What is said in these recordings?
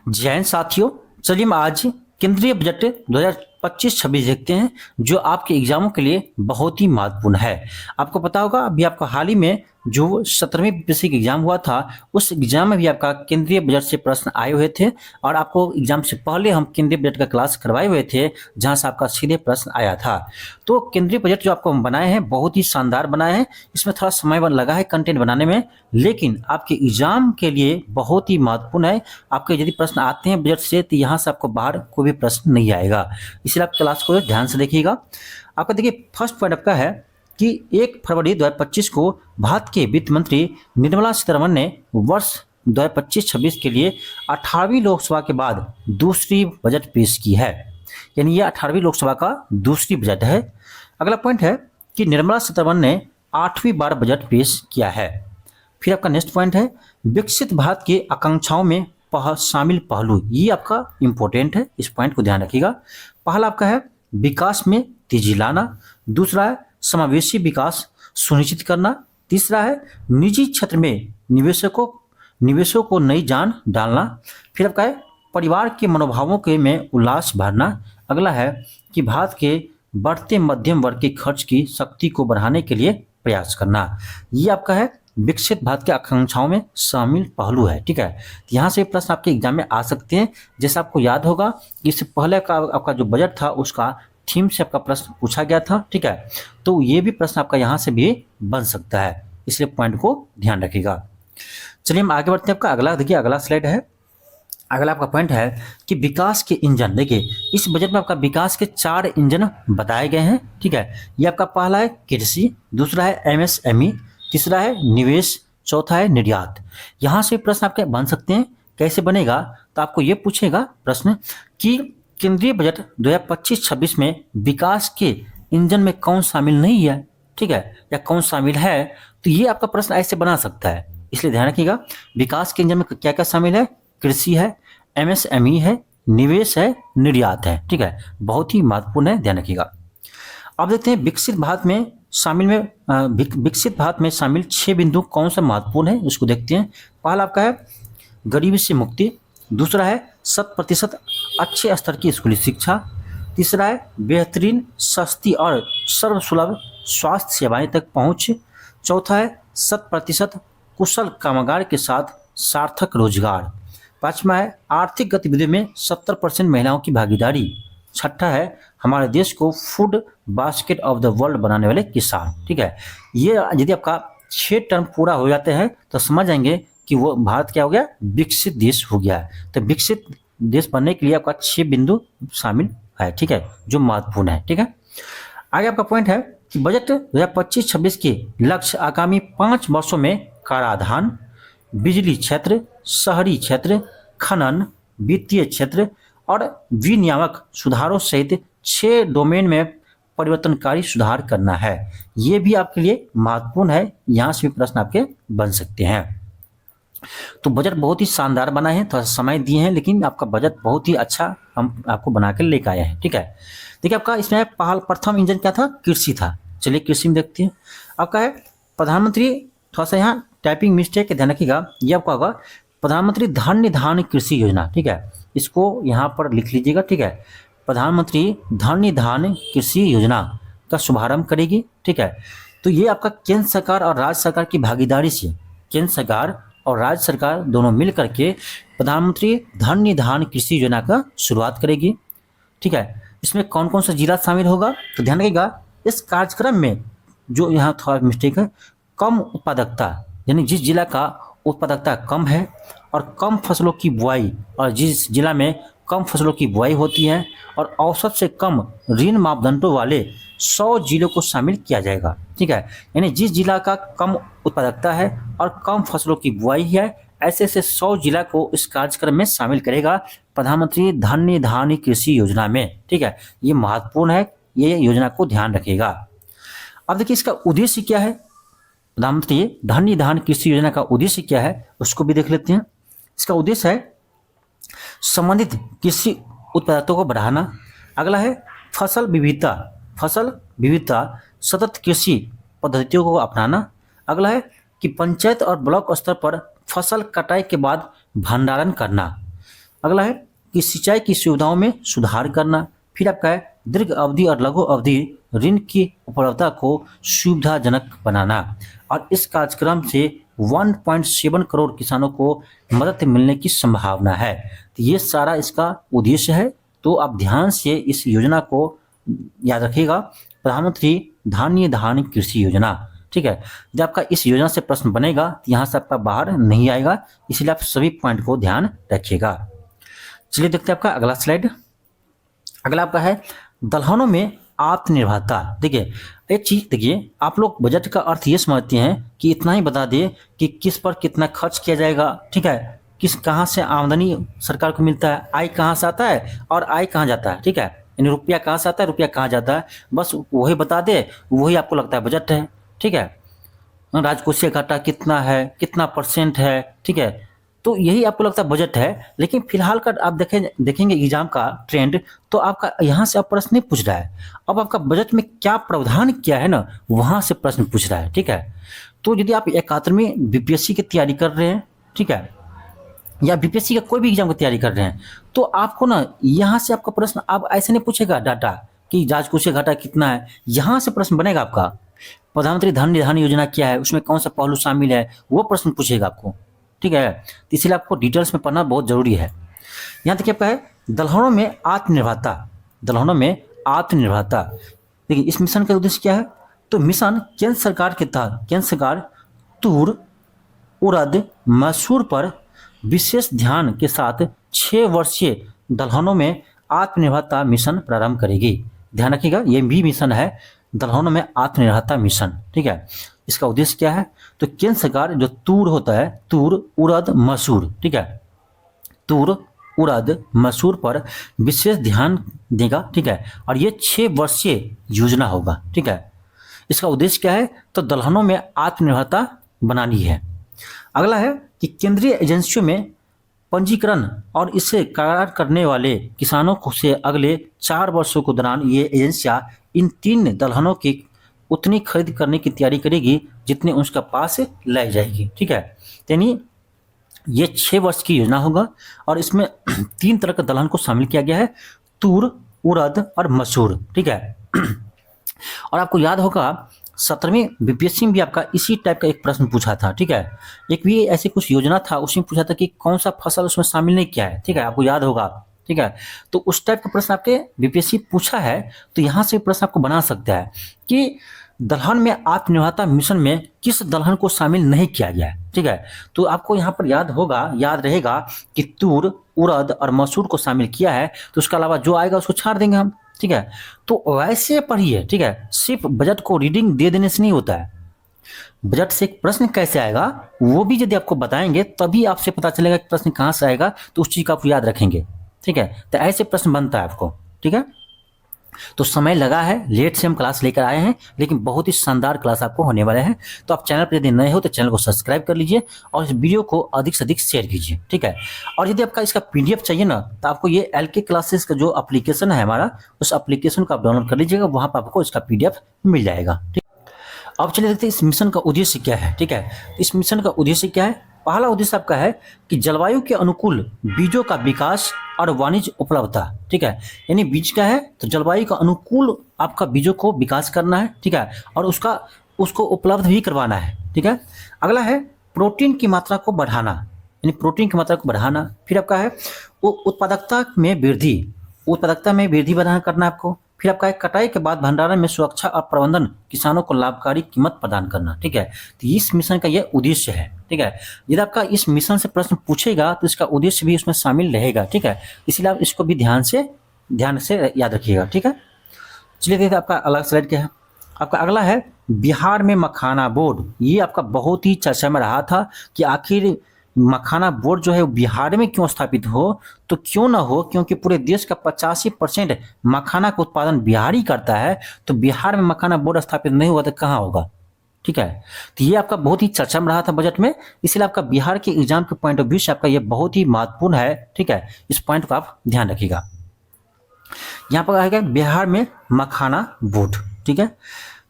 जय हिंद साथियों। चलिए हम आज केंद्रीय बजट 2025-26 देखते हैं जो आपके एग्जामों के लिए बहुत ही महत्वपूर्ण है। आपको पता होगा अभी आपका हाल ही में जो 17वीं बीपीएससी का एग्जाम हुआ था उस एग्जाम में भी आपका केंद्रीय बजट से प्रश्न आए हुए थे और आपको एग्जाम से पहले हम केंद्रीय बजट का क्लास करवाए हुए थे जहां से आपका सीधे प्रश्न आया था। तो केंद्रीय बजट जो आपको हम बनाए हैं बहुत ही शानदार बनाए हैं। इसमें थोड़ा समय लगा है कंटेंट बनाने में, लेकिन आपके एग्जाम के लिए बहुत ही महत्वपूर्ण है। आपके यदि प्रश्न आते हैं बजट से तो यहाँ से आपको बाहर कोई भी प्रश्न नहीं आएगा, इसलिए आप क्लास को ध्यान से देखिएगा। आपका देखिए फर्स्ट पॉइंट आपका है कि 1 फरवरी 2025 को भारत के वित्त मंत्री निर्मला सीतारमण ने वर्ष 2025-26 के लिए 18वीं लोकसभा के बाद दूसरी बजट पेश की है, यानी यह 18वीं लोकसभा का दूसरी बजट है। अगला पॉइंट है कि निर्मला सीतारमण ने 8वीं बार बजट पेश किया है। फिर आपका नेक्स्ट पॉइंट है विकसित भारत की आकांक्षाओं में शामिल पहलू, ये आपका इंपॉर्टेंट है, इस पॉइंट को ध्यान रखिएगा। पहला आपका है विकास में तेजी लाना, दूसरा है समावेशी विकास सुनिश्चित करना, तीसरा है निजी क्षेत्र में निवेशों को नई जान डालना, फिर आपका है परिवार के मनोभावों के में उल्लास भरना, अगला है कि भारत के बढ़ते मध्यम वर्ग के खर्च की शक्ति को बढ़ाने के लिए प्रयास करना। ये आपका है विकसित भारत की आकांक्षाओं में शामिल पहलू है। ठीक है, तो यहाँ से प्रश्न आपके एग्जाम में आ सकते हैं। जैसे आपको याद होगा इससे पहले का आपका जो बजट था उसका थीम से आपका प्रश्न पूछा गया था। ठीक है, तो ये भी प्रश्न आपका यहाँ से भी बन सकता है, इसलिए पॉइंट को ध्यान रखिएगा। चलिए हम आगे बढ़ते हैं। आपका अगला देखिए, अगला स्लाइड है। अगला आपका पॉइंट है कि विकास के इंजन। देखिए इस बजट में आपका विकास के 4 इंजन बताए गए हैं। ठीक है, ये आपका पहला है कृषि, दूसरा है एमएसएमई, तीसरा है निवेश, चौथा है निर्यात। यहाँ से प्रश्न आपके बन सकते हैं। कैसे बनेगा, तो आपको ये पूछेगा प्रश्न कि केंद्रीय बजट 2025-26 में विकास के इंजन में कौन शामिल नहीं है, ठीक है, या कौन शामिल है। तो ये आपका प्रश्न ऐसे बना सकता है, इसलिए ध्यान रखिएगा। विकास के इंजन में क्या क्या शामिल है, कृषि है, एमएसएमई है, निवेश है, निर्यात है। ठीक है, बहुत ही महत्वपूर्ण है, ध्यान रखिएगा। अब देखते हैं विकसित भारत में शामिल 6 बिंदु कौन सा महत्वपूर्ण है, उसको देखते हैं। पहला आपका है गरीबी से मुक्ति, दूसरा है 100% अच्छे स्तर की स्कूली शिक्षा, तीसरा है बेहतरीन सस्ती और सर्वसुलभ स्वास्थ्य सेवाएं तक पहुंच, चौथा है 100% कुशल कामगार के साथ सार्थक रोजगार, पांचवा है आर्थिक गतिविधियों में 70% महिलाओं की भागीदारी, छठा है हमारे देश को food basket of the world बनाने वाले किसान। ठीक है, ये यदि आपका 6 टर्म पूरा हो जाते हैं तो समझ जाएंगे कि वो भारत क्या हो गया, विकसित देश हो गया है। तो विकसित देश बनने के लिए आपका 6 बिंदु शामिल है। ठीक है, जो महत्वपूर्ण है। ठीक है, आगे आपका पॉइंट है कि बजट 2025-26 के लक्ष्य आगामी 5 वर्षों में कराधान, बिजली क्षेत्र, शहरी क्षेत्र, खनन, वित्तीय क्षेत्र और विनियामक सुधारों सहित 6 डोमेन में परिवर्तनकारी सुधार करना है। ये भी आपके लिए महत्वपूर्ण है, यहाँ से भी प्रश्न आपके बन सकते हैं। तो बजट बहुत ही शानदार बना है, थोड़ा समय दिए हैं, लेकिन आपका बजट बहुत ही अच्छा हम आपको बना के लेकर आए हैं। ठीक है, देखिए आपका इसमें प्रथम इंजन क्या था, कृषि था। चलिए कृषि में देखते हैं। आपका है प्रधानमंत्री, थोड़ा सा यहाँ टाइपिंग मिस्टेक ध्यान रखिएगा, ये आपका होगा प्रधानमंत्री धन निधान कृषि योजना। ठीक है, इसको यहाँ पर लिख लीजिएगा। ठीक है, प्रधानमंत्री धन निधान कृषि योजना का शुभारंभ करेगी। ठीक है, तो ये आपका केंद्र सरकार और राज्य सरकार की भागीदारी से, केंद्र सरकार और राज्य सरकार दोनों मिल करके प्रधानमंत्री धन निधान कृषि योजना का शुरुआत करेगी। ठीक है, इसमें कौन कौन सा जिला शामिल होगा, तो ध्यान रखिएगा इस कार्यक्रम में जो यहाँ थोड़ा मिस्टेक है, कम उत्पादकता, यानी जिस जिला का उत्पादकता कम है और कम फसलों की बुआई, और जिस जिला में कम फसलों की बुआई होती है और औसत से कम ऋण मापदंडों वाले 100 जिलों को शामिल किया जाएगा। ठीक है, यानी जिस जिला का कम उत्पादकता है और कम फसलों की बुआई है, ऐसे 100 जिला को इस कार्यक्रम में शामिल करेगा प्रधानमंत्री धन निधान कृषि योजना में। ठीक है, ये महत्वपूर्ण है, ये योजना को ध्यान रखिएगा। अब देखिए इसका उद्देश्य क्या है, प्रधानमंत्री धन निधान कृषि योजना का उद्देश्य क्या है उसको भी देख लेते हैं। इसका उद्देश्य है संबंधित कृषि उत्पादों को बढ़ाना, अगला है फसल विविधता सतत कृषि पद्धतियों को अपनाना, अगला है कि पंचायत और ब्लॉक स्तर पर फसल कटाई के बाद भंडारण करना, अगला है कि सिंचाई की सुविधाओं में सुधार करना। फिर आपका है दीर्घ अवधि और लघु अवधि ऋण की उपलब्धता को सुविधाजनक बनाना। और इस कार्यक्रम से 1.7 करोड़ किसानों को मदद मिलने की संभावना है। तो ये सारा इसका उद्देश्य है। तो आप ध्यान से इस योजना को याद रखिएगा, प्रधानमंत्री धान्य धान्य कृषि योजना। ठीक है, जब आपका इस योजना से प्रश्न बनेगा तो यहाँ से आपका बाहर नहीं आएगा, इसलिए आप सभी पॉइंट को ध्यान रखिएगा। चलिए देखते हैं आपका अगला स्लाइड। अगला आपका है दलहनों में आत्मनिर्भरता। देखिए एक चीज, देखिए आप लोग बजट का अर्थ ये समझते हैं कि इतना ही बता दे कि किस पर कितना खर्च किया जाएगा। ठीक है, किस कहाँ से आमदनी सरकार को मिलता है, आय कहाँ से आता है और आय कहाँ जाता है। ठीक है, यानी रुपया कहाँ से आता है, रुपया कहाँ जाता है, बस वही बता दे, वही आपको लगता है बजट है। ठीक है, राजकोषीय घाटा कितना है, कितना परसेंट है। ठीक है, तो यही आपको लगता है बजट है। लेकिन फिलहाल का आप देखेंगे एग्जाम का ट्रेंड, तो आपका यहाँ से अब प्रश्न नहीं पूछ रहा है, अब आपका बजट में क्या प्रावधान किया है ना, वहां से प्रश्न पूछ रहा है। ठीक है, तो यदि आप 71वीं बीपीएससी की तैयारी कर रहे हैं, ठीक है, या बीपीएससी का कोई भी एग्जाम की तैयारी कर रहे हैं, तो आपको ना यहाँ से आपका प्रश्न अब ऐसे नहीं पूछेगा डाटा कि राजकोषीय घाटा कितना है। यहाँ से प्रश्न बनेगा आपका प्रधानमंत्री धान्य धान्य योजना क्या है, उसमें कौन सा पहलू शामिल है, वो प्रश्न पूछेगा आपको। ठीक है, तो इसलिए आपको डिटेल्स में पढ़ना बहुत जरूरी है। यहाँ तक आपका है दलहनों में आत्मनिर्भरता। दलहनों में आत्मनिर्भरता, देखिए इस मिशन का उद्देश्य क्या है, तो मिशन केंद्र सरकार के तहत केंद्र सरकार तूर उड़द मसूर पर विशेष ध्यान के साथ 6 वर्षीय दलहनों में आत्मनिर्भरता मिशन प्रारंभ करेगी। ध्यान रखिएगा, ये भी मिशन है दलहनों में आत्मनिर्भरता मिशन। ठीक है, इसका उद्देश्य क्या है, तो केंद्र सरकार जो तूर होता है, तूर उड़द मसूर, ठीक है, तूर उड़द मसूर पर विशेष ध्यान देगा। ठीक है, और ये 6 वर्षीय योजना होगा। ठीक है, इसका उद्देश्य क्या है, तो दलहनों में आत्मनिर्भरता बनानी है। अगला है कि केंद्रीय एजेंसियों में पंजीकरण और इसे करार करने वाले किसानों को से अगले 4 वर्षों के दौरान ये एजेंसियां इन 3 दलहनों की उतनी खरीद करने की तैयारी करेगी जितने उसका पास लाई जाएगी। ठीक है, यानी ये 6 वर्ष की योजना होगा और इसमें 3 तरह के दलहन को शामिल किया गया है, तूर उड़द और मसूर। ठीक है, और आपको याद होगा 17वीं बीपीएससी में भी आपका इसी टाइप का एक प्रश्न पूछा था। ठीक है, एक भी ऐसी कुछ योजना था, उसमें पूछा था कि कौन सा फसल उसमें शामिल नहीं किया है। ठीक है, आपको याद होगा। ठीक है, तो उस टाइप का प्रश्न आपके बीपीएससी पूछा है, तो यहाँ से प्रश्न आपको बना सकता है कि दलहन में आत्मनिर्भरता मिशन में किस दलहन को शामिल नहीं किया गया है। ठीक है, तो आपको यहाँ पर याद रहेगा कि तूर उड़द और मसूर को शामिल किया है, तो उसके अलावा जो आएगा उसको छाड़ देंगे हम। ठीक है, तो वैसे पढ़िए। ठीक है, सिर्फ बजट को रीडिंग दे देने से नहीं होता है, बजट से एक प्रश्न कैसे आएगा वो भी यदि आपको बताएंगे तभी आपसे पता चलेगा कि प्रश्न कहाँ से आएगा, तो उस चीज का आप याद रखेंगे। ठीक है, तो ऐसे प्रश्न बनता है आपको। ठीक है, तो समय लगा है, लेट से हम क्लास लेकर आए हैं, लेकिन बहुत ही शानदार क्लास आपको होने वाले हैं। तो आप चैनल पर यदि नए हो तो चैनल को सब्सक्राइब कर लीजिए और इस वीडियो को अधिक से अधिक शेयर कीजिए। ठीक है, और यदि आपका इसका पीडीएफ चाहिए ना, तो आपको ये LK क्लासेस का जो एप्लीकेशन है हमारा, उस एप्लीकेशन को आप डाउनलोड कर लीजिएगा, वहाँ पर आपको इसका पीडीएफ मिल जाएगा। ठीक, अब चलिए देखते हैं इस मिशन का उद्देश्य क्या है। ठीक है, इस मिशन का उद्देश्य क्या है, पहला उद्देश्य आपका है कि जलवायु के अनुकूल बीजों का विकास और वाणिज्य उपलब्धता। ठीक है, यानी बीज का है तो जलवायु का अनुकूल आपका बीजों को विकास करना है। ठीक है, और उसको उपलब्ध भी करवाना है। ठीक है, अगला है प्रोटीन की मात्रा को बढ़ाना, यानी प्रोटीन की मात्रा को बढ़ाना। फिर आपका है उत्पादकता में वृद्धि बढ़ाना करना आपको। फिर आपका है कटाई के बाद भंडारण में सुरक्षा और प्रबंधन, किसानों को लाभकारी कीमत प्रदान करना। ठीक है, तो इस मिशन का यह उद्देश्य है। ठीक है, यदि आपका इस मिशन से प्रश्न पूछेगा तो इसका उद्देश्य भी उसमें शामिल रहेगा। ठीक है, इसलिए आप इसको भी ध्यान से याद रखिएगा। ठीक है, चलिए देखते हैं आपका अगला स्लाइड क्या है। आपका अगला है बिहार में मखाना बोर्ड। ये आपका बहुत ही चर्चा में रहा था कि आखिर मखाना बोर्ड जो है बिहार में क्यों स्थापित हो, तो क्यों ना हो, क्योंकि पूरे देश का 85% मखाना का उत्पादन बिहार ही करता है, तो बिहार में मखाना बोर्ड स्थापित नहीं हुआ तो कहाँ होगा। ठीक है, तो ये आपका बहुत ही चर्चा में रहा था बजट में, इसलिए आपका बिहार के एग्जाम के पॉइंट ऑफ व्यू से आपका ये बहुत ही महत्वपूर्ण है। ठीक है, इस पॉइंट को आप ध्यान रखिएगा। यहाँ पर आएगा बिहार में मखाना बोर्ड। ठीक है,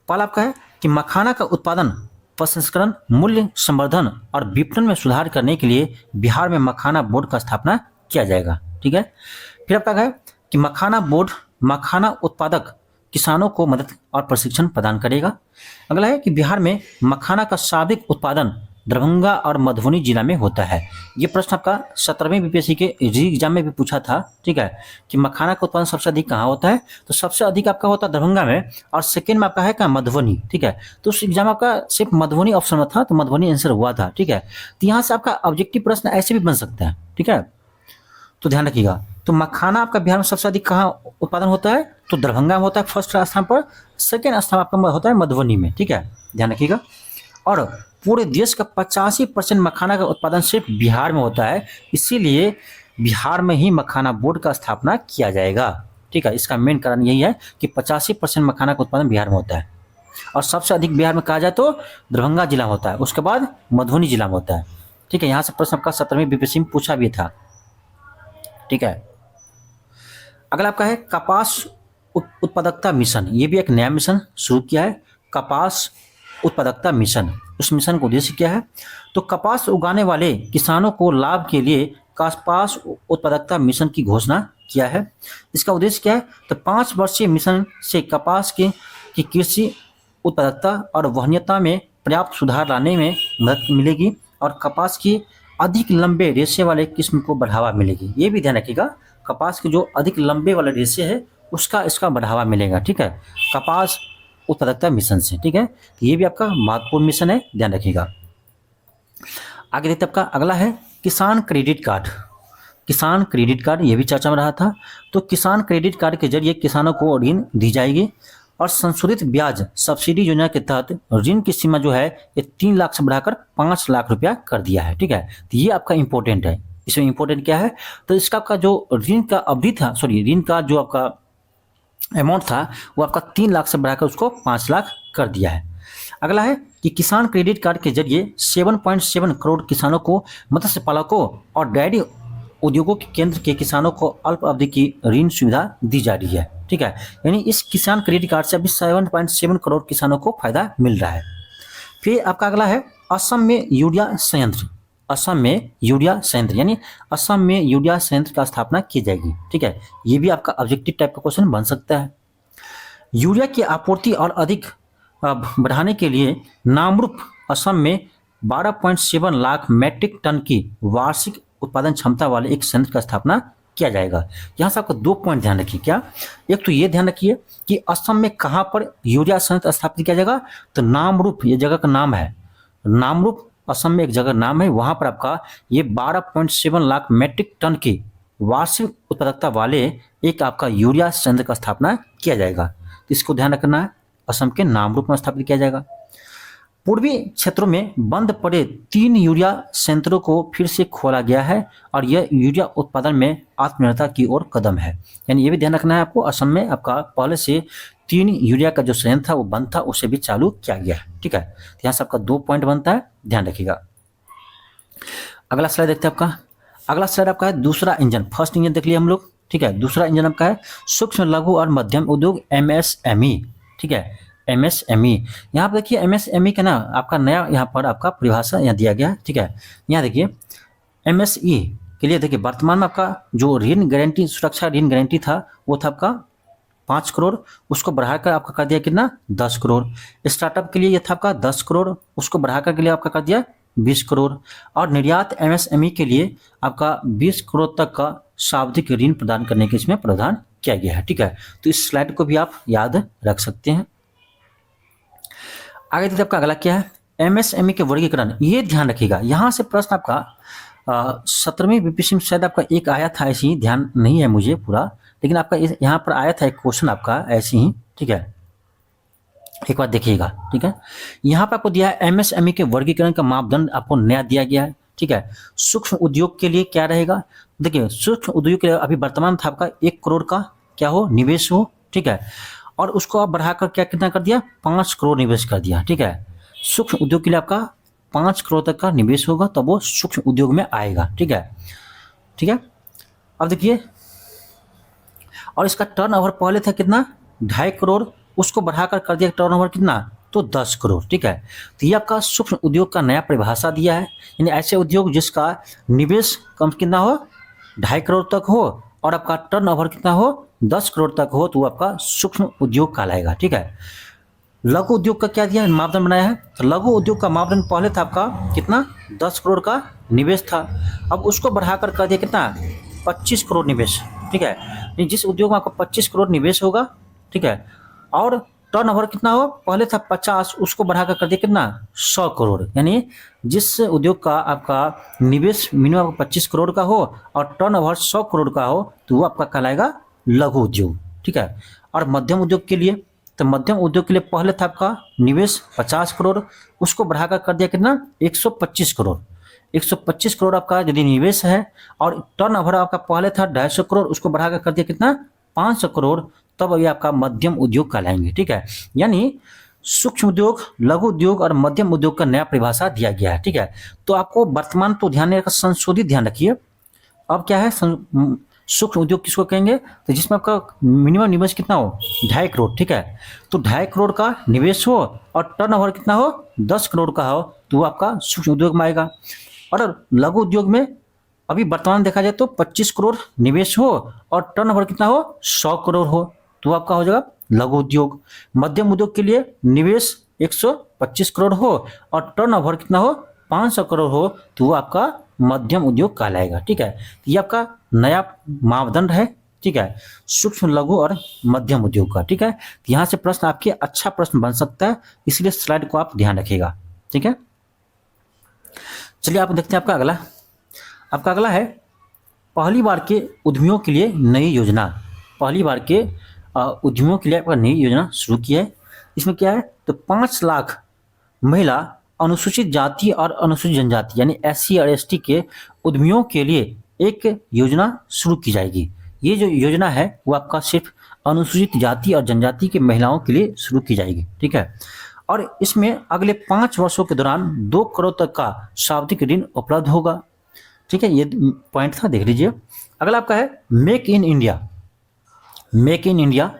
पहला आपका है कि मखाना का उत्पादन, प्रसंस्करण, मूल्य संवर्धन और विपणन में सुधार करने के लिए बिहार में मखाना बोर्ड का स्थापना किया जाएगा। ठीक है, फिर आपका है कि मखाना बोर्ड मखाना उत्पादक किसानों को मदद और प्रशिक्षण प्रदान करेगा। अगला है कि बिहार में मखाना का सर्वाधिक उत्पादन दरभंगा और मधुबनी जिला में होता है। ये प्रश्न आपका 17वें बीपीएससी के री एग्जाम में भी पूछा था। ठीक है, कि मखाना का उत्पादन सबसे अधिक कहाँ होता है, तो सबसे अधिक आपका होता है दरभंगा में, और सेकेंड में आपका है कहाँ, मधुबनी। ठीक है, तो उस एग्जाम आपका सिर्फ मधुबनी ऑप्शन में था, तो मधुबनी आंसर हुआ था। ठीक है, तो यहाँ से आपका ऑब्जेक्टिव प्रश्न ऐसे भी बन सकता है। ठीक है, तो ध्यान रखिएगा। तो मखाना आपका बिहार में सबसे अधिक कहाँ उत्पादन होता है, तो दरभंगा में होता है फर्स्ट स्थान पर, सेकेंड स्थान आपका होता है मधुबनी में। ठीक है, ध्यान रखिएगा। और पूरे देश का 85% मखाना का उत्पादन सिर्फ बिहार में होता है, इसीलिए बिहार में ही मखाना बोर्ड का स्थापना किया जाएगा। ठीक है, इसका मेन कारण यही है कि 85% मखाना का उत्पादन बिहार में होता है, और सबसे अधिक बिहार में कहा जाए तो दरभंगा जिला होता है, उसके बाद मधुबनी जिला में होता है। ठीक है, यहाँ से प्रश्न आपका 17वीं बीपीएससी में पूछा भी था। ठीक है, अगला आपका है कपास उत्पादकता मिशन। ये भी एक नया मिशन शुरू किया है, कपास उत्पादकता मिशन। उस मिशन का उद्देश्य क्या है, तो कपास उगाने वाले किसानों को लाभ के लिए कपास उत्पादकता मिशन की घोषणा किया है। इसका उद्देश्य क्या है, तो 5 वर्षीय मिशन से कपास की कृषि उत्पादकता और वहनीयता में पर्याप्त सुधार लाने में मदद मिलेगी, और कपास की अधिक लंबे रेशे वाले किस्म को बढ़ावा मिलेगी। ये भी ध्यान रखिएगा, कपास के जो अधिक लंबे वाले रेशे है उसका इसका बढ़ावा मिलेगा। ठीक है, कपास उत्पादकता मिशन से। ठीक है, तो ये भी आपका महत्वपूर्ण मिशन है, ध्यान रखिएगा। आगे देखते आपका अगला है किसान क्रेडिट कार्ड। किसान क्रेडिट कार्ड ये भी चर्चा में रहा था। तो किसान क्रेडिट कार्ड के जरिए किसानों को ऋण दी जाएगी, और संशोधित ब्याज सब्सिडी योजना के तहत ऋण की सीमा जो है ये 3 लाख से बढ़ाकर 5 लाख रुपया कर दिया है। ठीक है, तो ये आपका इंपॉर्टेंट है। इसमें इंपॉर्टेंट क्या है, तो इसका आपका जो ऋण का अवधि था, ऋण का जो आपका अमाउंट था वो आपका 3 लाख से बढ़ाकर उसको 5 लाख कर दिया है। अगला है कि किसान क्रेडिट कार्ड के जरिए 7.7 करोड़ किसानों को, मत्स्य पालकों और डेयरी उद्योगों के केंद्र के किसानों को अल्प अवधि की ऋण सुविधा दी जा रही है। ठीक है, यानी इस किसान क्रेडिट कार्ड से अभी 7.7 करोड़ किसानों को फायदा मिल रहा है। फिर आपका अगला है असम में यूरिया संयंत्र। असम में यूरिया संयंत्र, यानी असम में यूरिया संयंत्र का स्थापना की जाएगी। ठीक है, ये भी आपका ऑब्जेक्टिव टाइप का क्वेश्चन बन सकता है। यूरिया की आपूर्ति और अधिक बढ़ाने के लिए नामरूप असम में 12.7 लाख मैट्रिक टन की वार्षिक उत्पादन क्षमता वाले एक संयंत्र का स्थापना किया जाएगा। यहाँ से आपको 2 पॉइंट ध्यान रखिए। क्या, एक तो ये ध्यान रखिए कि असम में कहाँ पर यूरिया संयंत्र स्थापित किया जाएगा, तो नामरूप ये जगह का नाम है, नामरूप असम में एक जगह नाम है, वहाँ पर आपका ये 12.7 लाख मैट्रिक टन की वार्षिक उत्पादकता वाले एक आपका यूरिया संयंत्र का स्थापना किया जाएगा। तो इसको ध्यान रखना है, असम के नामरूप में स्थापित किया जाएगा। पूर्वी क्षेत्रों में बंद पड़े 3 यूरिया संयंत्रों को फिर से खोला गया है, और यह यूरिया उत्पादन में आत्मनिर्भरता की ओर कदम है। यानी ये भी ध्यान रखना है आपको, असम में आपका पहले से 3 यूरिया का जो संयंत्र था वो बंद था, उसे भी चालू किया गया है। ठीक है, तो यहाँ से आपका 2 पॉइंट बनता है, ध्यान रखिएगा। अगला स्लाइड देखते हैं आपका। अगला स्लाइड आपका है दूसरा इंजन। फर्स्ट इंजन देख लिया हम लोग। ठीक है, दूसरा इंजन आपका है सूक्ष्म लघु और मध्यम उद्योग, MSME। ठीक है, MSME। यहाँ पर देखिए MSME का ना आपका नया यहाँ पर आपका परिभाषा यहाँ दिया गया है। ठीक है, यहाँ देखिए MSE के लिए देखिए वर्तमान में आपका जो ऋण गारंटी सुरक्षा ऋण गारंटी था वो था आपका 5 करोड़, उसको बढ़ाकर आपका कर दिया कितना 10 करोड़। स्टार्टअप के लिए ये था आपका 10 करोड़, उसको बढ़ाकर के लिए आपका कर दिया 20 करोड़। और निर्यात MSME के लिए आपका 20 करोड़ तक का सावधिक ऋण प्रदान करने के इसमें प्रावधान किया गया है। ठीक है, तो इस स्लाइड को भी आप याद रख सकते हैं। आगे देखिए आपका अगला क्या है, MSME के वर्गीकरण। ये ध्यान रखिएगा, यहाँ से प्रश्न आपका 17वीं बीपीएससी में शायद आपका एक आया था, ऐसे ही ध्यान नहीं है मुझे पूरा, लेकिन आपका यहाँ पर आया था एक क्वेश्चन आपका ऐसे ही। ठीक है, एक बार देखिएगा। ठीक है, यहाँ पर आपको दिया है MSME के वर्गीकरण का मापदंड आपको नया दिया गया है। ठीक है, सूक्ष्म उद्योग के लिए क्या रहेगा, देखिए सूक्ष्म उद्योग के लिए अभी वर्तमान था आपका 1 करोड़ का क्या हो निवेश हो। ठीक है, और उसको आप बढ़ाकर क्या कितना कर दिया 5 करोड़ निवेश कर दिया। ठीक है, सूक्ष्म उद्योग के लिए आपका 5 करोड़ तक का निवेश होगा तब वो सूक्ष्म उद्योग में आएगा। ठीक है, ठीक है। अब देखिए, और इसका टर्नओवर पहले था कितना 2.5 करोड़, उसको बढ़ाकर कर दिया टर्नओवर कितना तो 10 करोड़। ठीक है, तो ये आपका सूक्ष्म उद्योग का नया परिभाषा दिया है, यानी ऐसे उद्योग जिसका निवेश कम कितना हो 2.5 करोड़ तक हो और आपका टर्नओवर कितना हो 10 करोड़ तक हो तो वो आपका सूक्ष्म उद्योग कहलाएगा। ठीक है। लघु उद्योग का क्या दिया है, मापदंड बनाया है। तो लघु उद्योग का मापदंड पहले था आपका कितना 10 करोड़ का निवेश था, अब उसको बढ़ाकर कर दिया कितना 25 करोड़ निवेश। ठीक है। जिस उद्योग में आपका 25 करोड़ निवेश होगा, ठीक है, और टर्नओवर कितना हो, पहले था 50, उसको बढ़ाकर कर दिया कितना 100 करोड़। यानी जिस उद्योग का आपका निवेश मिनिमम 25 करोड़ का हो और टर्नओवर 100 करोड़ का हो तो वो आपका कहलाएगा लघु उद्योग। ठीक है। और मध्यम उद्योग के लिए, तो मध्यम उद्योग के लिए पहले था आपका निवेश 50 करोड़, उसको बढ़ाकर कर दिया कितना 125 करोड़। 125 करोड़ आपका यदि निवेश है और टर्नओवर आपका पहले था 250 करोड़, उसको बढ़ाकर कर दिया कितना 500 करोड़, तब ये आपका मध्यम उद्योग कहलाएंगे। ठीक है। यानी सूक्ष्म उद्योग, लघु उद्योग और मध्यम उद्योग का नया परिभाषा दिया गया है। ठीक है। तो आपको वर्तमान तो ध्यान रखिए, संशोधित ध्यान रखिए। अब क्या है, सूक्ष्म उद्योग किसको कहेंगे, तो जिसमें आपका मिनिमम निवेश कितना हो 2.5 करोड़। ठीक है। तो 2.5 करोड़ का निवेश हो और टर्नओवर कितना हो 10 करोड़ का हो तो वो आपका सूक्ष्म उद्योग में आएगा। और लघु उद्योग में अभी वर्तमान देखा जाए तो 25 करोड़ निवेश हो और टर्नओवर कितना हो 100 करोड़ हो तो आपका हो जाएगा लघु उद्योग। मध्यम उद्योग के लिए निवेश 125 करोड़ हो और टर्नओवर कितना हो 500 करोड़ हो तो वो आपका मध्यम उद्योग कहलाएगा। ठीक है। ये आपका नया मापदंड है। ठीक है, सूक्ष्म लघु और मध्यम उद्योग का। ठीक है। तो यहाँ से प्रश्न आपके अच्छा प्रश्न बन सकता है, इसलिए स्लाइड को आप ध्यान रखिएगा। ठीक है। चलिए आप देखते हैं आपका अगला। आपका अगला है पहली बार के उद्यमियों के लिए नई योजना। पहली बार के उद्यमियों के लिए आपका नई योजना शुरू की है। इसमें क्या है, तो 5 लाख महिला अनुसूचित जाति और अनुसूचित जनजाति यानी SC और ST के उद्यमियों के लिए एक योजना शुरू की जाएगी। ये जो योजना है वो आपका सिर्फ अनुसूचित जाति और जनजाति के महिलाओं के लिए शुरू की जाएगी। ठीक है। और इसमें अगले 5 वर्षों के दौरान 2 करोड़ तक का सावधिक ऋण उपलब्ध होगा। ठीक है, ये पॉइंट था, देख लीजिए। अगला आपका है make in India. Make in India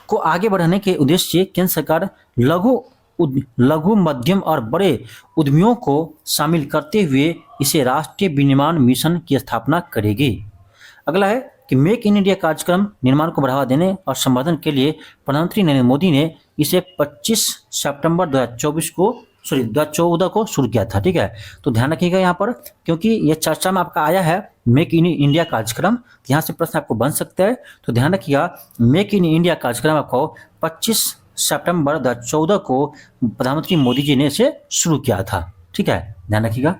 को आगे बढ़ाने के उद्देश्य से केंद्र सरकार लघु मध्यम और बड़े उद्यमियों को शामिल करते हुए इसे राष्ट्रीय विनिर्माण मिशन की स्थापना करेगी। अगला है कि मेक इन इंडिया कार्यक्रम निर्माण को बढ़ावा देने और संवर्धन के लिए प्रधानमंत्री नरेंद्र मोदी ने इसे 25 सितंबर 2014 को शुरू किया था। ठीक है। तो ध्यान रखिएगा यहाँ पर, क्योंकि ये चर्चा में आपका आया है मेक इन इंडिया कार्यक्रम, यहाँ से प्रश्न आपको बन सकता है। तो ध्यान रखिएगा, मेक इन इंडिया कार्यक्रम आपको 25 सितंबर 2014 को प्रधानमंत्री मोदी जी ने इसे शुरू किया था। ठीक है, ध्यान रखिएगा।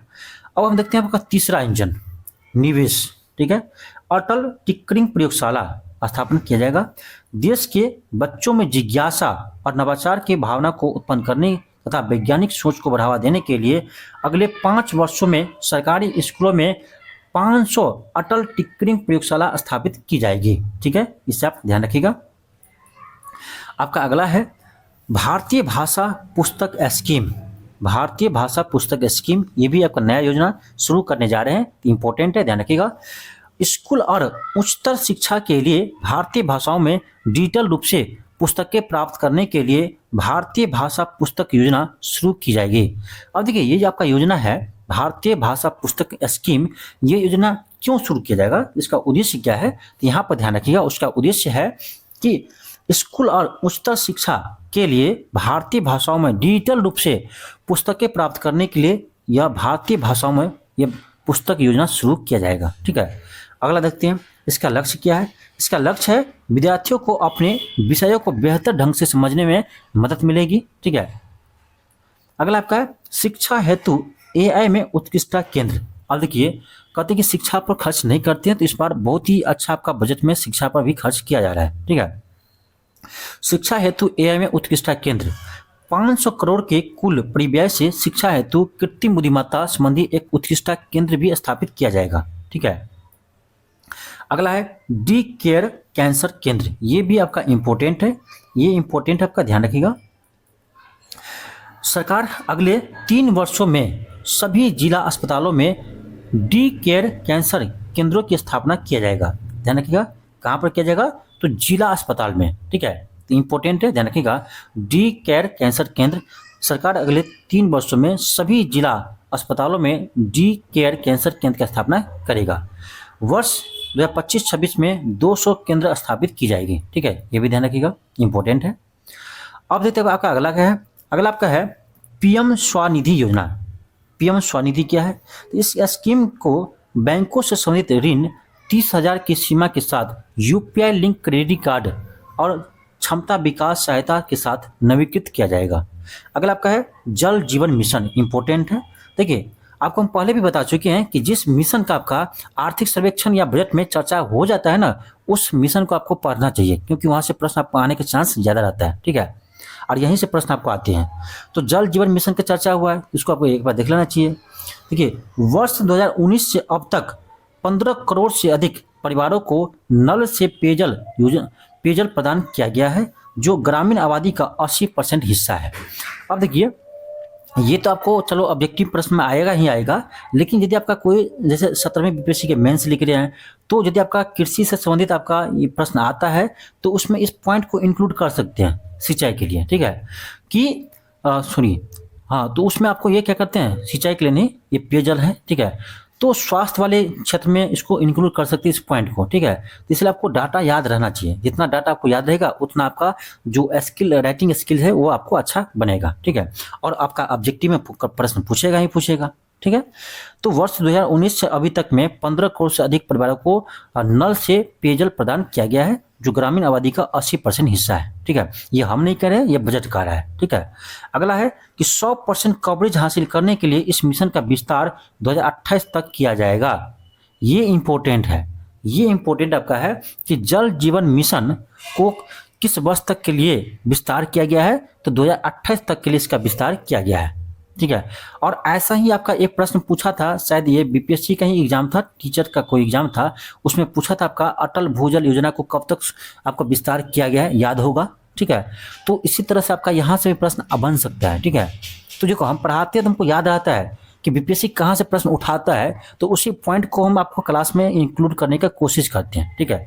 अब हम देखते हैं आपका तीसरा इंजन निवेश। ठीक है। अटल टिंकरिंग प्रयोगशाला स्थापना किया जाएगा। देश के बच्चों में जिज्ञासा और नवाचार की भावना को उत्पन्न करने तथा वैज्ञानिक सोच को बढ़ावा देने के लिए अगले 5 वर्षों में सरकारी स्कूलों में 500 अटल टिंकरिंग प्रयोगशाला स्थापित की जाएगी। ठीक है, इससे आप ध्यान रखिएगा। आपका अगला है भारतीय भाषा पुस्तक स्कीम। भारतीय भाषा पुस्तक स्कीम, ये भी आपका नया योजना शुरू करने जा रहे हैं, इंपॉर्टेंट है, ध्यान रखिएगा। स्कूल और उच्चतर शिक्षा के लिए भारतीय भाषाओं में डिजिटल रूप से पुस्तकें प्राप्त करने के लिए भारतीय भाषा पुस्तक योजना शुरू की जाएगी। अब देखिए, ये जो आपका योजना है भारतीय भाषा पुस्तक स्कीम, ये योजना क्यों शुरू किया जाएगा, इसका उद्देश्य क्या है, तो यहाँ पर ध्यान रखिएगा। उसका उद्देश्य है कि स्कूल और उच्चतर शिक्षा के लिए भारतीय भाषाओं में डिजिटल रूप से पुस्तकें प्राप्त करने के लिए यह भारतीय भाषाओं में यह पुस्तक योजना शुरू किया जाएगा। ठीक है। अगला देखते हैं इसका लक्ष्य क्या है। इसका लक्ष्य है विद्यार्थियों को अपने विषयों को बेहतर ढंग से समझने में मदद मिलेगी। ठीक है। अगला आपका है शिक्षा हेतु AI में उत्कृष्टता केंद्र। अब देखिए, कहते हैं कि शिक्षा पर खर्च नहीं करते हैं, तो इस बार बहुत ही अच्छा आपका बजट में शिक्षा पर भी खर्च किया जा रहा है। ठीक है। शिक्षा हेतु AI में उत्कृष्टता केंद्र 500 करोड़ के कुल परिव्यय से शिक्षा हेतु कृत्रिम बुद्धिमत्ता संबंधी एक उत्कृष्टता केंद्र भी स्थापित किया जाएगा। ठीक है। अगला है डी केयर कैंसर केंद्र। ये भी आपका इंपॉर्टेंट है, ये इंपॉर्टेंट आपका ध्यान रखिएगा। सरकार अगले 3 वर्षों में सभी जिला अस्पतालों में डी केयर कैंसर केंद्रों की स्थापना किया जाएगा। ध्यान रखिएगा, कहाँ पर किया जाएगा, तो जिला अस्पताल में। ठीक है, तो इंपॉर्टेंट है, ध्यान रखिएगा। डी केयर कैंसर केंद्र सरकार अगले 3 वर्षों में सभी जिला अस्पतालों में डी केयर कैंसर केंद्र की स्थापना करेगा। वर्ष 2025-26 में 200 केंद्र स्थापित की जाएगी। ठीक है, ये भी ध्यान रखिएगा, इंपॉर्टेंट है। अब देखते हैं आपका अगला क्या है। अगला आपका है पीएम स्वनिधि योजना। पीएम स्वनिधि क्या है? तो इस स्कीम को बैंकों से संबंधित ऋण 30,000 की सीमा के साथ यूपीआई लिंक क्रेडिट कार्ड और क्षमता विकास सहायता के साथ नवीकृत किया जाएगा। अगला आपका है जल जीवन मिशन, इंपॉर्टेंट है। देखिए, आपको हम पहले भी बता चुके हैं कि जिस मिशन का आपका आर्थिक सर्वेक्षण या बजट में चर्चा हो जाता है ना, उस मिशन को आपको पढ़ना चाहिए, क्योंकि वहाँ से प्रश्न आपको आने के चांस ज़्यादा रहता है। ठीक है, और यहीं से प्रश्न आपको आते हैं। तो जल जीवन मिशन का चर्चा हुआ है, इसको आपको एक बार देख लेना चाहिए। देखिए, वर्ष 2019 से अब तक 15 करोड़ से अधिक परिवारों को नल से पेयजल प्रदान किया गया है, जो ग्रामीण आबादी का 80% हिस्सा है। अब देखिए, ये तो आपको चलो ऑब्जेक्टिव प्रश्न में आएगा ही आएगा, लेकिन यदि आपका कोई जैसे 17वें बीपीएससी के मेंस लिख रहे हैं, तो यदि आपका कृषि से संबंधित आपका ये प्रश्न आता है, तो उसमें इस पॉइंट को इंक्लूड कर सकते हैं सिंचाई के लिए। ठीक है, कि सुनिए, हाँ, तो उसमें आपको ये क्या करते हैं, सिंचाई के लिए नहीं, ये पेयजल है। ठीक है, तो स्वास्थ्य वाले क्षेत्र में इसको इंक्लूड कर सकते हैं इस पॉइंट को। ठीक है, तो इसलिए आपको डाटा याद रहना चाहिए। जितना डाटा आपको याद रहेगा उतना आपका जो स्किल, राइटिंग स्किल है, वो आपको अच्छा बनेगा। ठीक है, और आपका ऑब्जेक्टिव में प्रश्न पूछेगा ही पूछेगा। ठीक है, तो वर्ष 2019 से अभी तक में 15 करोड़ से अधिक परिवारों को नल से पेयजल प्रदान किया गया है, जो ग्रामीण आबादी का 80% हिस्सा है। ठीक है, ये हम नहीं कह रहे हैं, ये बजट का रहा है। ठीक है, अगला है कि 100% कवरेज हासिल करने के लिए इस मिशन का विस्तार 2028 तक किया जाएगा। ये इंपॉर्टेंट है, ये इंपॉर्टेंट आपका है कि जल जीवन मिशन को किस वर्ष तक के लिए विस्तार किया गया है, तो 2028 तक के लिए इसका विस्तार किया गया है। ठीक है, और ऐसा ही आपका एक प्रश्न पूछा था, शायद ये बीपीएससी का ही एग्जाम था, टीचर का कोई एग्जाम था, उसमें पूछा था आपका अटल भूजल योजना को कब तक आपका विस्तार किया गया है, याद होगा। ठीक है, तो इसी तरह से आपका यहाँ से भी प्रश्न बन सकता है। ठीक है, तो देखो, हम पढ़ाते हैं तो हमको याद रहता है कि बीपीएससी कहाँ से प्रश्न उठाता है, तो उसी पॉइंट को हम आपको क्लास में इंक्लूड करने का कोशिश करते हैं। ठीक है,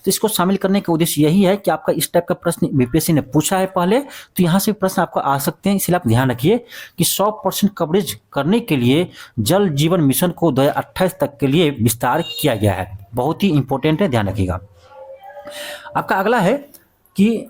तो इसको शामिल करने का उद्देश्य यही है कि आपका इस टाइप का प्रश्न बीपीएससी ने पूछा है पहले, तो यहाँ से प्रश्न आपको आ सकते हैं। इसलिए आप ध्यान रखिए कि 100% कवरेज करने के लिए जल जीवन मिशन को 2028 तक के लिए विस्तार किया गया है। बहुत ही इंपॉर्टेंट है, ध्यान रखिएगा। आपका अगला है कि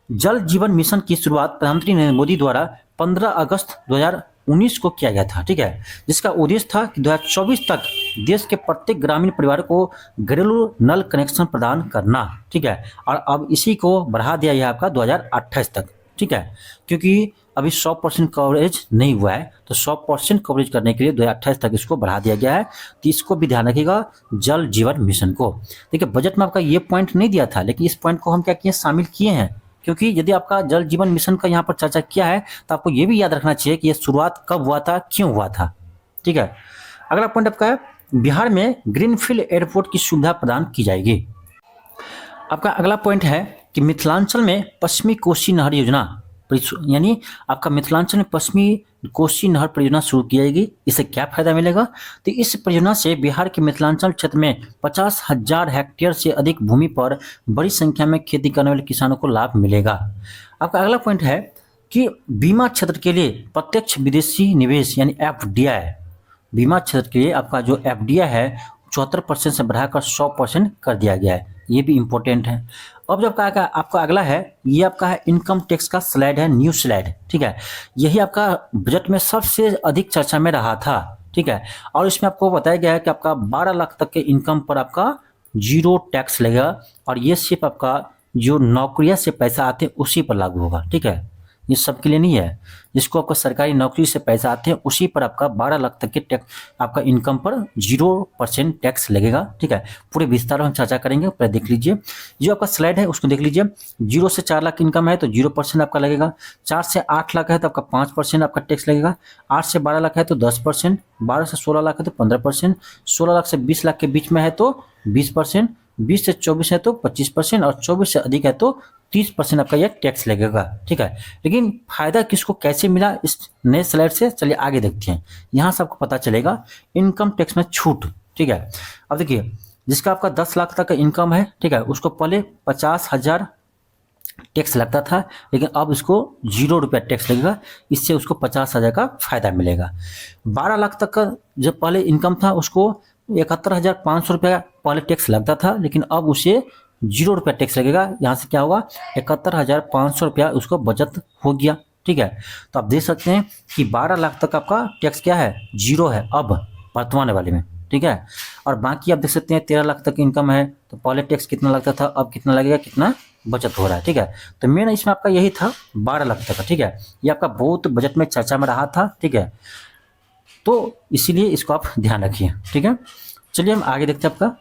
जल जीवन मिशन की शुरुआत प्रधानमंत्री नरेंद्र मोदी द्वारा 15 अगस्त 2019 को किया गया था। ठीक है, जिसका उद्देश्य था कि 2024 तक देश के प्रत्येक ग्रामीण परिवार को घरेलू नल कनेक्शन प्रदान करना। ठीक है, और अब इसी को बढ़ा दिया गया आपका 2028 तक। ठीक है, क्योंकि अभी 100% कवरेज नहीं हुआ है, तो 100% कवरेज करने के लिए 2028 तक इसको बढ़ा दिया गया है। तो इसको भी ध्यान रखिएगा, जल जीवन मिशन को। देखिए, बजट में आपका ये पॉइंट नहीं दिया था, लेकिन इस पॉइंट को हम क्या किए, शामिल किए हैं, क्योंकि यदि आपका जल जीवन मिशन का यहाँ पर चर्चा किया है, तो आपको ये भी याद रखना चाहिए कि ये शुरुआत कब हुआ था, क्यों हुआ था। ठीक है, अगला पॉइंट आपका है बिहार में ग्रीनफील्ड एयरपोर्ट की सुविधा प्रदान की जाएगी। आपका अगला पॉइंट है कि मिथिलांचल में पश्चिमी कोसी नहर योजना, यानी आपका मिथिलांचल में पश्चिमी कोसी नहर परियोजना शुरू की जाएगी। इससे क्या फायदा मिलेगा, तो इस परियोजना से बिहार के मिथिलांचल क्षेत्र में 50,000 हेक्टेयर से अधिक भूमि पर बड़ी संख्या में खेती करने वाले किसानों को लाभ मिलेगा। आपका अगला पॉइंट है कि बीमा क्षेत्र के लिए प्रत्यक्ष विदेशी निवेश यानी एफडीआई, बीमा क्षेत्र के लिए आपका जो एफडीआई है 74% से बढ़ाकर 100% कर दिया गया है। ये भी इंपॉर्टेंट है। अब जब आपका अगला है, ये आपका है इनकम टैक्स का स्लाइड है, न्यू स्लाइड। ठीक है, यही आपका बजट में सबसे अधिक चर्चा में रहा था। ठीक है, और इसमें आपको बताया गया है कि आपका 12 लाख तक के इनकम पर आपका 0 टैक्स लगेगा, और ये सिर्फ आपका जो नौकरियां से पैसा आते हैं उसी पर लागू होगा। ठीक है, ये सबके लिए नहीं है, जिसको आपका सरकारी नौकरी से पैसा आते हैं उसी पर आपका 12 लाख तक के टैक्स, आपका इनकम पर 0% टैक्स लगेगा। ठीक है, पूरे विस्तार में हम चर्चा करेंगे, पहले देख लीजिए। जो आपका स्लाइड है उसको देख लीजिए। 0 से 4 लाख इनकम है तो 0% आपका लगेगा। 4 से 8 लाख है तो आपका 5% आपका टैक्स लगेगा। 8 से 12 लाख है तो 10%। 12 से 16 लाख है तो 15%। 16 लाख से 20 लाख के बीच में है तो 20%। 20 से 24 है तो 25%, और 24 से अधिक है तो 30% आपका यह टैक्स लगेगा। ठीक है, लेकिन फायदा किसको कैसे मिला इस नए स्लाइड से, चलिए आगे देखते हैं। यहाँ से आपको पता चलेगा इनकम टैक्स में छूट। ठीक है, अब देखिए, जिसका आपका 10 लाख तक का इनकम है, ठीक है, उसको पहले 50,000 टैक्स लगता था, लेकिन अब इसको 0 रुपया टैक्स लगेगा। इससे उसको 50,000 का फायदा मिलेगा। 12 लाख तक का जो पहले इनकम था उसको 71,500 रुपया पहले टैक्स लगता था, लेकिन अब उसे 0 रुपया टैक्स लगेगा। यहाँ से क्या होगा, 71,500 रुपया उसको बचत हो गया। ठीक है, तो आप देख सकते हैं कि 12 लाख तक आपका टैक्स क्या है, 0 है अब वर्तमान वाले में। ठीक है, और बाकी आप देख सकते हैं 13 लाख तक इनकम है, तो पहले टैक्स कितना लगता था, अब कितना लगेगा, कितना बचत हो रहा है। ठीक है, तो मेन इसमें आपका यही था 12 लाख तक का। ठीक है, ये आपका बहुत बजट में चर्चा में रहा था। ठीक है, तो इसीलिए इसको आप ध्यान रखिए। ठीक है, चलिए हम आगे देखते हैं। आपका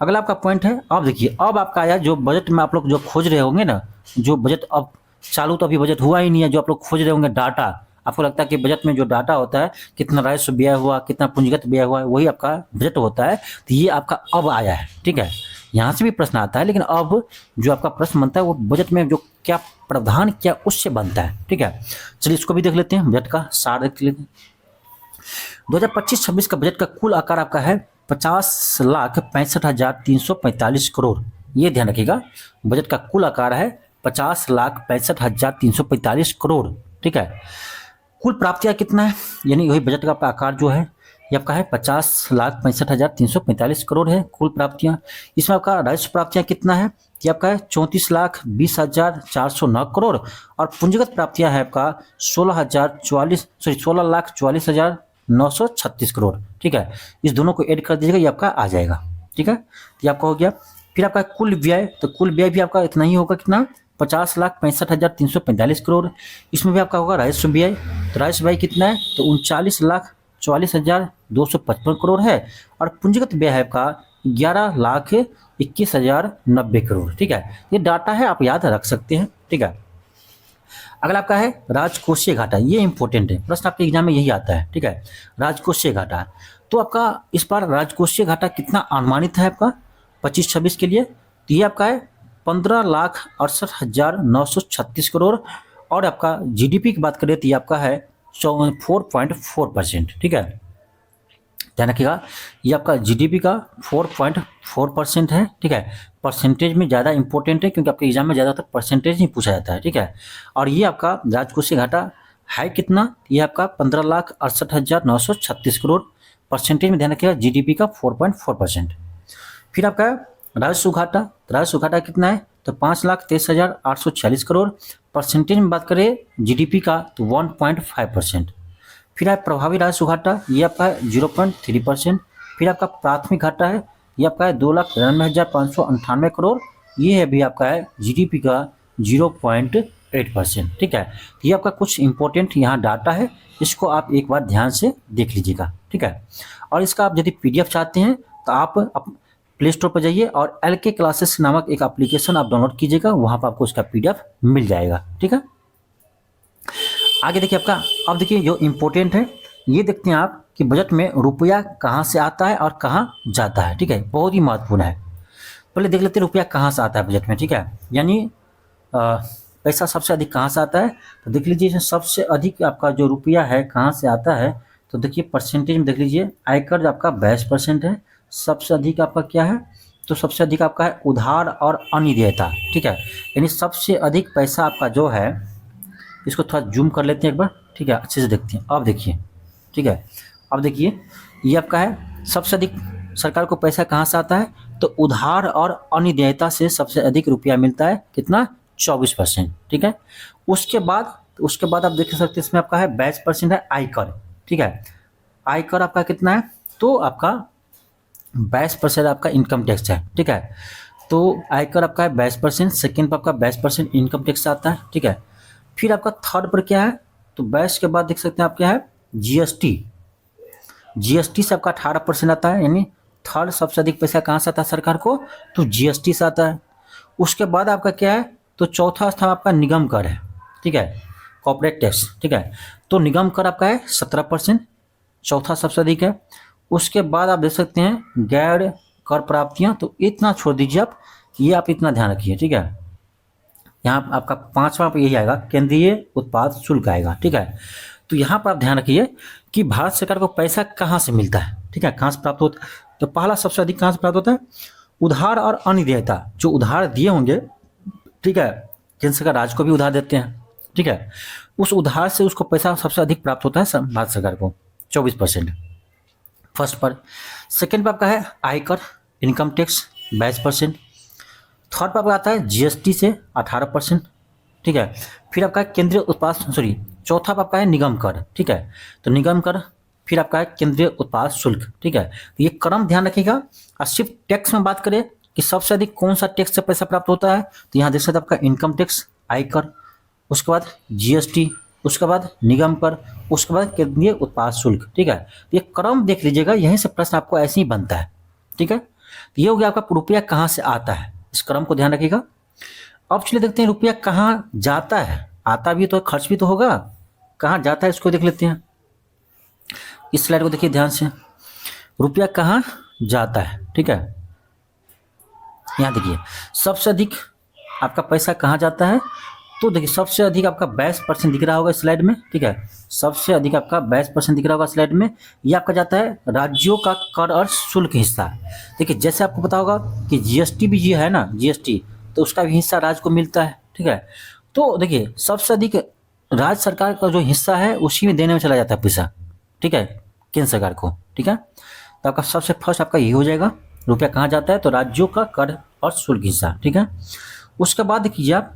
अगला आपका पॉइंट है, अब देखिए, अब आपका आया जो बजट में आप लोग जो खोज रहे होंगे ना, जो बजट अब चालू तो अभी बजट हुआ ही नहीं है, जो आप लोग खोज रहे होंगे डाटा, आपको लगता है कि बजट में जो डाटा होता है, कितना राजस्व व्यय हुआ, कितना पूंजीगत व्यय हुआ है, वही आपका बजट होता है। तो ये आपका अब आया है। ठीक है, यहाँ से भी प्रश्न आता है, लेकिन अब जो आपका प्रश्न बनता है वो बजट में जो क्या प्रावधान क्या उससे बनता है। ठीक है, चलिए इसको भी देख लेते हैं, बजट का सार देख लेते हैं। 2025-26 का बजट का कुल आकार आपका है 50,65,345 करोड़। ये ध्यान रखिएगा, बजट का कुल आकार है 50,65,345 करोड़। ठीक है, कुल प्राप्तियां कितना है, यानी वही बजट का आपका आकार जो है ये आपका है 50,65,345 करोड़ है कुल प्राप्तियां। इसमें आपका राजस्व प्राप्तियां कितना है, ये आपका है 34,20,409 करोड़, और पूंजीगत प्राप्तियां है आपका 16,44,936 करोड़। ठीक है, इस दोनों को ऐड कर दीजिएगा, ये आपका आ जाएगा। ठीक है, ये आपका हो गया। फिर आपका कुल व्यय, तो कुल व्यय भी आपका इतना ही होगा, कितना, 50,65,345 करोड़। इसमें भी आपका होगा राजस्व व्यय, तो राजस्व व्यय कितना है, तो 39,44,255 करोड़ है, और पूंजीगत व्यय है आपका 11,21,090 करोड़। ठीक है, ये डाटा है, आप याद रख सकते हैं। ठीक है, अगला आपका है राजकोषीय घाटा, ये इंपॉर्टेंट है, प्रश्न आपके एग्जाम में यही आता है। ठीक है, राजकोषीय घाटा, तो आपका इस बार राजकोषीय घाटा कितना अनुमानित है आपका 25-26 के लिए, तो ये आपका है 15,68,936 करोड़, और आपका जीडीपी की बात करें तो ये आपका है 4.4%। ठीक है, ध्यान रखिएगा, ये आपका जीडीपी का 4.4% है। ठीक है, परसेंटेज में ज़्यादा इंपॉर्टेंट है, क्योंकि आपके एग्जाम में ज़्यादातर परसेंटेज ही पूछा जाता है। ठीक है, और ये आपका राजकोषीय घाटा है कितना, ये आपका 15,68,936 करोड़, परसेंटेज में ध्यान रखिएगा, जीडीपी का 4.4%। फिर आपका राजस्व घाटा, राजस्व घाटा कितना है, तो 5,23,846 करोड़, परसेंटेज में बात करें जीडीपी का तो 1.5%। फिर है प्रभावी राजस्व घाटा, ये आपका है 0.3%। फिर आपका प्राथमिक घाटा है, ये आपका है 2,93,598 करोड़, ये है भी आपका है जीडीपी का 0.8%। ठीक है, ये आपका कुछ इंपॉर्टेंट यहाँ डाटा है, इसको आप एक बार ध्यान से देख लीजिएगा। ठीक है, और इसका आप यदि पीडीएफ चाहते हैं तो आप प्ले स्टोर पर जाइए और LK क्लासेस नामक एक एप्लीकेशन आप डाउनलोड कीजिएगा, वहाँ पर आपको इसका पीडीएफ मिल जाएगा। ठीक है, आगे देखिए आपका, अब देखिए जो इम्पोर्टेंट है ये देखते हैं आप कि बजट में रुपया कहाँ से आता है और कहाँ जाता है। ठीक है, बहुत ही महत्वपूर्ण है। पहले देख लेते हैं रुपया कहाँ से आता है बजट में। ठीक है, यानी पैसा सबसे अधिक कहाँ से आता है, तो देख लीजिए सबसे अधिक आपका जो रुपया है कहाँ से आता है, तो देखिए परसेंटेज में देख लीजिए, आयकर आपका 22% है। सबसे अधिक आपका क्या है, तो सबसे अधिक आपका है उधार और अन्य देयता। ठीक है, यानी सबसे अधिक पैसा आपका जो है, इसको थोड़ा जूम कर लेते हैं एक बार। ठीक है, अच्छे से देखते हैं, अब देखिए। ठीक है, अब देखिए ये आपका है सबसे अधिक सरकार को पैसा कहाँ से आता है, तो उधार और अन्य देयता से सबसे अधिक रुपया मिलता है, कितना, 24%। ठीक है, उसके बाद आप देख सकते हैं इसमें आपका है 22% है आयकर। ठीक है, आयकर आपका कितना है, तो आपका 22% आपका इनकम टैक्स है। ठीक है, तो आयकर आपका है 22%, सेकेंड पर आपका 22% इनकम टैक्स आता है। ठीक है, फिर आपका थर्ड पर क्या है, तो 22 के बाद देख सकते हैं आप क्या है, जीएसटी से आपका 18% आता है, यानी थर्ड सबसे अधिक पैसा कहाँ से आता है सरकार को, तो जीएसटी से आता है। उसके बाद आपका क्या है, तो चौथा स्थान आपका निगम कर है। ठीक है, कॉर्पोरेट टैक्स। ठीक है, तो निगम कर आपका है 17%, चौथा सबसे अधिक है। उसके बाद आप देख सकते हैं गैर कर प्राप्तियाँ, तो इतना छोड़ दीजिए आप, ये आप इतना ध्यान रखिए। ठीक है, यहाँ आपका पांचवा पे यही आएगा, केंद्रीय उत्पाद शुल्क आएगा। ठीक है, तो यहाँ पर आप ध्यान रखिए कि भारत सरकार को पैसा कहाँ से मिलता है। ठीक है, कहाँ से प्राप्त होता है, तो पहला सबसे अधिक कहाँ से प्राप्त होता है, उधार और अन्य देयता, जो उधार दिए होंगे। ठीक है, केंद्र सरकार राज्य को भी उधार देते हैं। ठीक है, उस उधार से उसको पैसा सबसे अधिक प्राप्त होता है भारत सरकार को, 24%। फर्स्ट पर। सेकेंड पर आपका है आयकर इनकम टैक्स 22%। थर्ड पर आपका आता है जीएसटी से 18%, ठीक है। फिर आपका है केंद्रीय उत्पाद चौथा पर आपका है निगम कर, ठीक है। तो निगम कर, फिर आपका है केंद्रीय उत्पाद शुल्क, ठीक है। तो ये क्रम ध्यान रखिएगा। और सिर्फ टैक्स में बात करें कि सबसे अधिक कौन सा टैक्स से पैसा प्राप्त होता है, तो यहाँ देख सकते हैं आपका इनकम टैक्स, आयकर, उसके बाद जीएसटी, उसके बाद निगम कर, उसके बाद केंद्रीय उत्पाद शुल्क, ठीक है। तो ये क्रम देख लीजिएगा, यहीं से प्रश्न आपको ऐसे ही बनता है, ठीक है। तो ये हो गया आपका रुपया कहाँ से आता है, इस क्रम को ध्यान रखिएगा। अब चलिए देखते हैं रुपया कहाँ जाता है। आता भी तो खर्च भी तो होगा, कहाँ जाता है इसको देख लेते हैं। इस स्लाइड को देखिए ध्यान से, रुपया कहाँ जाता है, ठीक है। यहाँ देखिए सबसे अधिक आपका पैसा कहाँ जाता है, तो देखिए सबसे अधिक आपका 22% दिख रहा होगा स्लाइड में, ठीक है। सबसे अधिक आपका 22% दिख रहा होगा स्लाइड में। ये आपका जाता है राज्यों का कर और शुल्क हिस्सा। देखिए जैसे आपको पता होगा कि जीएसटी भी है ना, जीएसटी, तो उसका भी हिस्सा राज्य को मिलता है, ठीक है। तो देखिए सबसे अधिक राज्य सरकार का जो हिस्सा है उसी में देने में चला जाता है पैसा, ठीक है, केंद्र सरकार को, ठीक है। तो आपका सबसे फर्स्ट आपका ये हो जाएगा, रुपया कहाँ जाता है, तो राज्यों का कर और शुल्क हिस्सा, ठीक है। उसके बाद देखिए आप,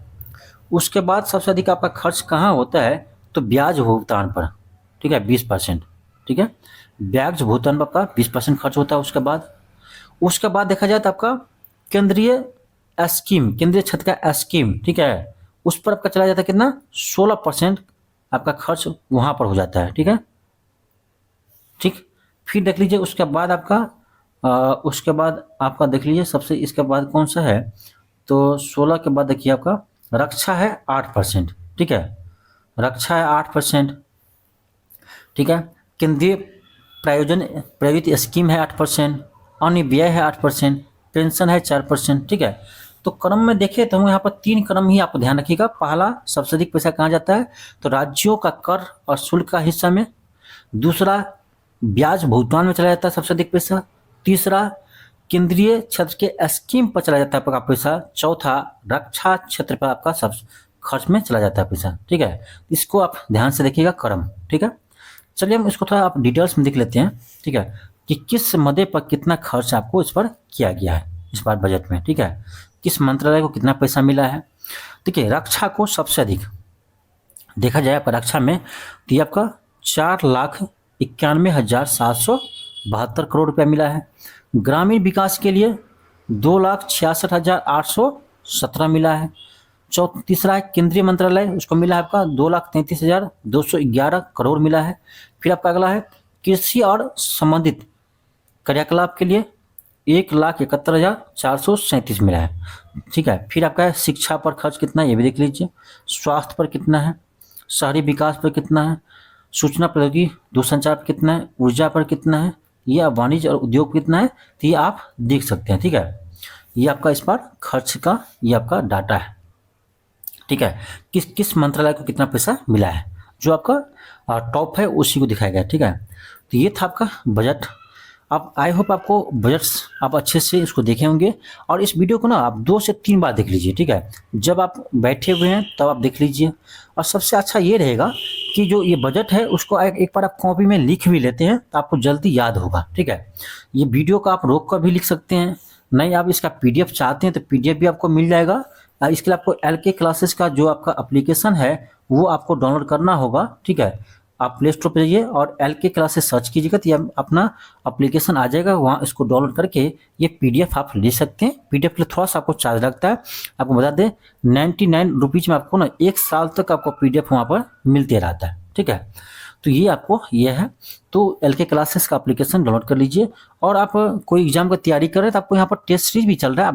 उसके बाद सबसे अधिक आपका खर्च कहाँ होता है, तो ब्याज भुगतान पर, ठीक है, 20%, ठीक है। ब्याज भुगतान पर आपका 20% खर्च होता है। उसके बाद देखा जाए तो आपका केंद्रीय स्कीम, केंद्रीय क्षेत्र का स्कीम, ठीक है, उस पर आपका चला जाता है कितना, 16% आपका खर्च वहाँ पर हो जाता है, ठीक है, ठीक। फिर देख लीजिए उसके बाद आपका देख लीजिए सबसे इसके बाद कौन सा है, तो 16 के बाद देखिए आपका रक्षा है 8%, ठीक है, रक्षा है 8%, ठीक है। केंद्रीय प्रायोजित स्कीम है 8%, अन्य व्यय है 8%, पेंशन है 4%, ठीक है। तो क्रम में देखें तो हम यहाँ पर 3 क्रम ही आपको ध्यान रखिएगा। पहला, सबसे अधिक पैसा कहाँ जाता है, तो राज्यों का कर और शुल्क का हिस्सा में। दूसरा, ब्याज भुगतान में चला जाता है सबसे अधिक पैसा। तीसरा, केंद्रीय क्षेत्र के स्कीम पर चला जाता है आपका पैसा। चौथा, रक्षा क्षेत्र पर आपका सब खर्च में चला जाता है पैसा, ठीक है। इसको आप ध्यान से देखिएगा क्रम, ठीक है। चलिए हम इसको थोड़ा आप डिटेल्स में देख लेते हैं, ठीक है, कि किस मदे पर कितना खर्च आपको इस पर किया गया है इस बार बजट में, ठीक है, किस मंत्रालय को कितना पैसा मिला है। देखिए रक्षा को सबसे अधिक देखा जाए आपका रक्षा में, तो ये आपका 4,91,772 करोड़ रुपया मिला है। ग्रामीण विकास के लिए 2,66,817 मिला है। तीसरा है केंद्रीय मंत्रालय, उसको मिला है आपका 2,33,211 करोड़ मिला है। फिर आपका अगला है कृषि और संबंधित क्रियाकलाप के लिए 1,71,437 मिला है, ठीक है। फिर आपका है शिक्षा पर खर्च कितना है ये भी देख लीजिए, स्वास्थ्य पर कितना है, शहरी विकास पर कितना है, सूचना प्रौद्योगिकी दूरसंचार पर कितना है, ऊर्जा पर कितना है, ये वाणिज्य और उद्योग कितना है, तो ये आप देख सकते हैं, ठीक है। ये आपका इस बार खर्च का ये आपका डाटा है, ठीक है, किस किस मंत्रालय को कितना पैसा मिला है, जो आपका टॉप है उसी को दिखाया गया, ठीक है। तो ये था आपका बजट। अब आई होप आपको बजट्स आप अच्छे से इसको देखे होंगे, और इस वीडियो को ना आप 2 से 3 बार देख लीजिए, ठीक है। जब आप बैठे हुए हैं तब आप देख लीजिए। और सबसे अच्छा ये रहेगा कि जो ये बजट है उसको एक बार आप कॉपी में लिख भी लेते हैं तो आपको जल्दी याद होगा, ठीक है। ये वीडियो को आप रोक कर भी लिख सकते हैं, नहीं आप इसका PDF चाहते हैं तो PDF भी आपको मिल जाएगा। इसके लिए आपको LK क्लासेस का जो आपका एप्लीकेशन है वो आपको डाउनलोड करना होगा, ठीक है। आप प्ले स्टोर पर जाइए और LK क्लासेस सर्च कीजिएगा तो ये अपना एप्लीकेशन आ जाएगा, वहाँ इसको डाउनलोड करके ये PDF आप ले सकते हैं। PDF के लिए थोड़ा सा आपको चार्ज लगता है, आपको बता दें 99 रुपीज़ में आपको ना 1 साल तक आपको PDF वहाँ पर मिलते रहता है, ठीक है। तो ये आपको ये है, तो LK क्लासेस का एप्लीकेशन डाउनलोड कर लीजिए। और आप कोई एग्जाम की तैयारी कर रहे हैं तो आपको यहाँ पर टेस्ट सीरीज भी चल रहा है।